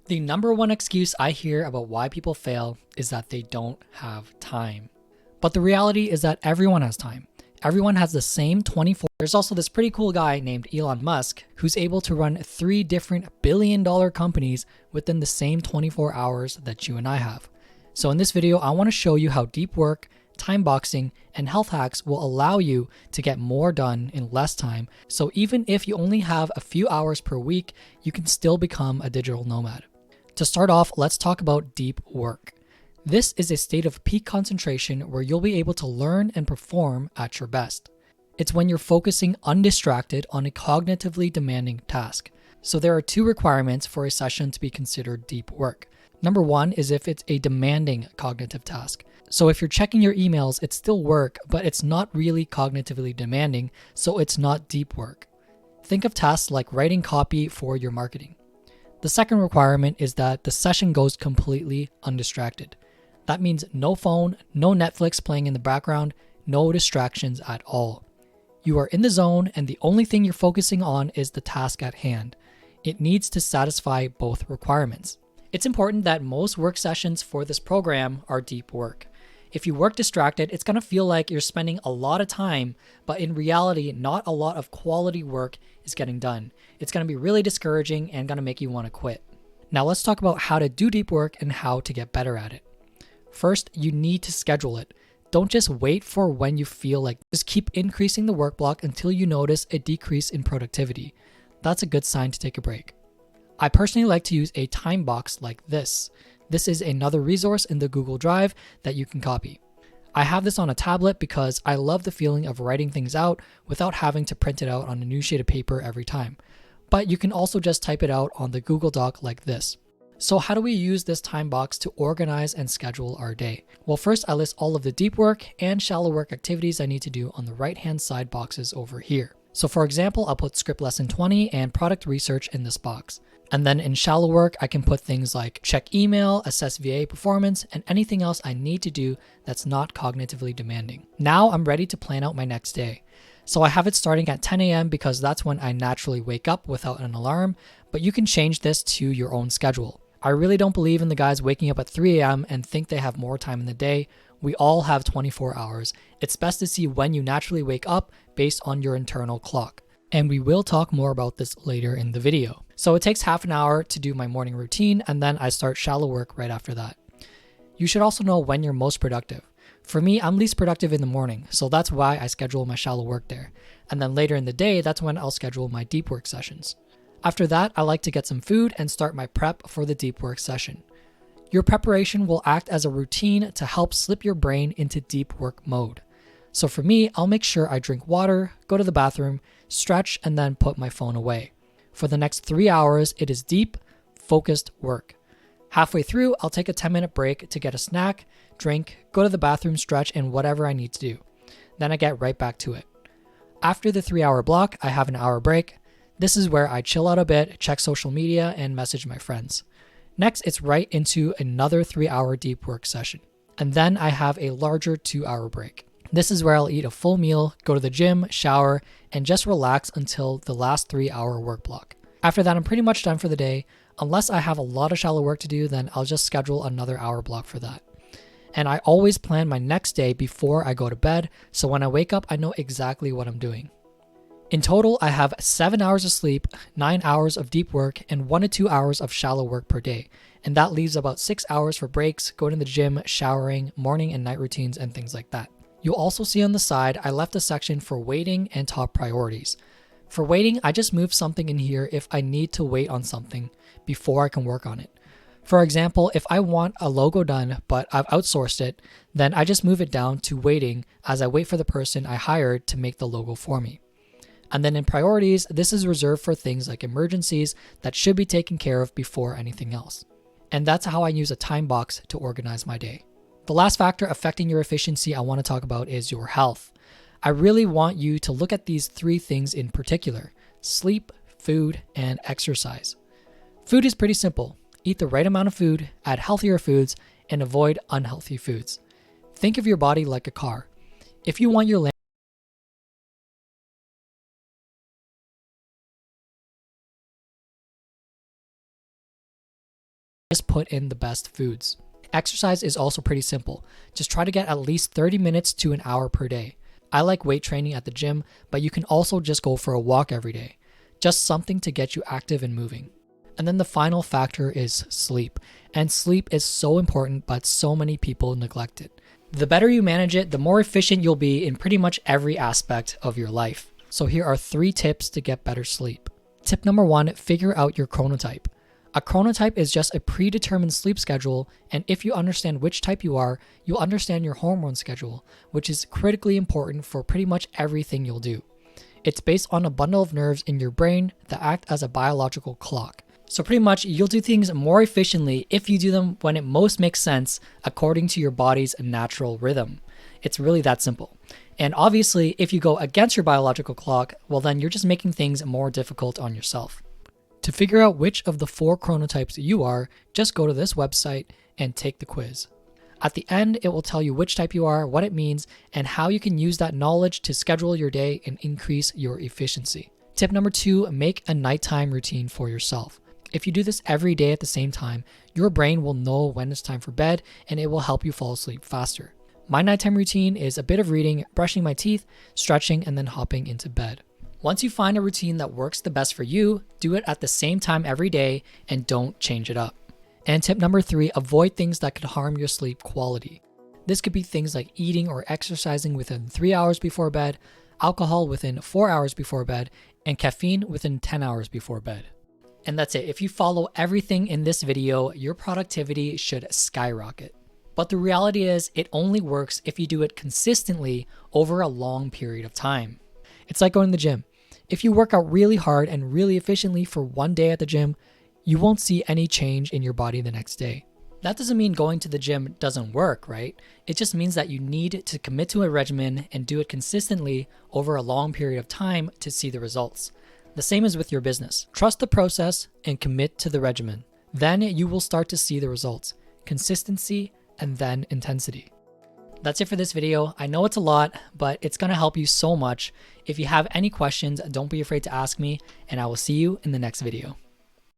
The number one excuse I hear about why people fail is that they don't have time. But the reality is that everyone has time. Everyone has the same 24. There's also this pretty cool guy named Elon Musk who's able to run 3 different billion-dollar companies within the same 24 hours that you and I have. So in this video, I want to show you how deep work, time boxing, and health hacks will allow you to get more done in less time. So even if you only have a few hours per week, you can still become a digital nomad. To start off, let's talk about deep work. This is a state of peak concentration where you'll be able to learn and perform at your best. It's when you're focusing undistracted on a cognitively demanding task. So there are 2 requirements for a session to be considered deep work. Number 1 is if it's a demanding cognitive task. So if you're checking your emails, it's still work, but it's not really cognitively demanding, so it's not deep work. Think of tasks like writing copy for your marketing. The second requirement is that the session goes completely undistracted. That means no phone, no Netflix playing in the background, no distractions at all. You are in the zone and the only thing you're focusing on is the task at hand. It needs to satisfy both requirements. It's important that most work sessions for this program are deep work. If you work distracted, it's going to feel like you're spending a lot of time, but in reality, not a lot of quality work is getting done. It's going to be really discouraging and going to make you want to quit. Now let's talk about how to do deep work and how to get better at it. First, you need to schedule it. Don't just wait for when you feel like. Just keep increasing the work block until you notice a decrease in productivity. That's a good sign to take a break. I personally like to use a time box like this. This is another resource in the Google Drive that you can copy. I have this on a tablet because I love the feeling of writing things out without having to print it out on a new sheet of paper every time. But you can also just type it out on the Google Doc like this. So how do we use this time box to organize and schedule our day? Well, first I list all of the deep work and shallow work activities I need to do on the right-hand side boxes over here. So for example, I'll put script lesson 20 and product research in this box. And then in shallow work, I can put things like check email, assess VA performance, and anything else I need to do that's not cognitively demanding. Now I'm ready to plan out my next day. So I have it starting at 10 a.m. because that's when I naturally wake up without an alarm, but you can change this to your own schedule. I really don't believe in the guys waking up at 3 a.m. and think they have more time in the day. We all have 24 hours. It's best to see when you naturally wake up based on your internal clock. And we will talk more about this later in the video. So it takes half an hour to do my morning routine, and then I start shallow work right after that. You should also know when you're most productive. For me, I'm least productive in the morning, so that's why I schedule my shallow work there. And then later in the day, that's when I'll schedule my deep work sessions. After that, I like to get some food and start my prep for the deep work session. Your preparation will act as a routine to help slip your brain into deep work mode. So for me, I'll make sure I drink water, go to the bathroom, stretch, and then put my phone away. For the next 3 hours, it is deep, focused work. Halfway through, I'll take a 10-minute break to get a snack, drink, go to the bathroom, stretch, and whatever I need to do. Then I get right back to it. After the 3-hour block, I have an hour break. This is where I chill out a bit, check social media, and message my friends. Next, it's right into another 3-hour deep work session. And then I have a larger 2-hour break. This is where I'll eat a full meal, go to the gym, shower, and just relax until the last 3-hour work block. After that, I'm pretty much done for the day. Unless I have a lot of shallow work to do, then I'll just schedule another hour block for that. And I always plan my next day before I go to bed, so when I wake up, I know exactly what I'm doing. In total, I have 7 hours of sleep, 9 hours of deep work, and 1 to 2 hours of shallow work per day. And that leaves about 6 hours for breaks, going to the gym, showering, morning and night routines, and things like that. You'll also see on the side, I left a section for waiting and top priorities. For waiting, I just move something in here if I need to wait on something before I can work on it. For example, if I want a logo done, but I've outsourced it, then I just move it down to waiting as I wait for the person I hired to make the logo for me. And then in priorities, this is reserved for things like emergencies that should be taken care of before anything else. And that's how I use a time box to organize my day. The last factor affecting your efficiency I want to talk about is your health. I really want you to look at these 3 things in particular: sleep, food, and exercise. Food is pretty simple. Eat the right amount of food, add healthier foods, and avoid unhealthy foods. Think of your body like a car. If you want your just put in the best foods. Exercise is also pretty simple. Just try to get at least 30 minutes to an hour per day. I like weight training at the gym, but you can also just go for a walk every day. Just something to get you active and moving. And then the final factor is sleep. And sleep is so important, but so many people neglect it. The better you manage it, the more efficient you'll be in pretty much every aspect of your life. So here are 3 tips to get better sleep. Tip number 1, figure out your chronotype. A chronotype is just a predetermined sleep schedule, and if you understand which type you are, you'll understand your hormone schedule, which is critically important for pretty much everything you'll do. It's based on a bundle of nerves in your brain that act as a biological clock. So pretty much you'll do things more efficiently if you do them when it most makes sense according to your body's natural rhythm. It's really that simple. And obviously, if you go against your biological clock, well then you're just making things more difficult on yourself. To figure out which of the 4 chronotypes you are, just go to this website and take the quiz. At the end, it will tell you which type you are, what it means, and how you can use that knowledge to schedule your day and increase your efficiency. Tip number 2, make a nighttime routine for yourself. If you do this every day at the same time, your brain will know when it's time for bed and it will help you fall asleep faster. My nighttime routine is a bit of reading, brushing my teeth, stretching, and then hopping into bed. Once you find a routine that works the best for you, do it at the same time every day and don't change it up. And tip number 3, avoid things that could harm your sleep quality. This could be things like eating or exercising within 3 hours before bed, alcohol within 4 hours before bed, and caffeine within 10 hours before bed. And that's it. If you follow everything in this video, your productivity should skyrocket. But the reality is, it only works if you do it consistently over a long period of time. It's like going to the gym. If you work out really hard and really efficiently for one day at the gym, you won't see any change in your body the next day. That doesn't mean going to the gym doesn't work, right? It just means that you need to commit to a regimen and do it consistently over a long period of time to see the results. The same is with your business. Trust the process and commit to the regimen. Then you will start to see the results. Consistency and then intensity. That's it for this video. I know it's a lot, but it's going to help you so much. If you have any questions, don't be afraid to ask me, and I will see you in the next video.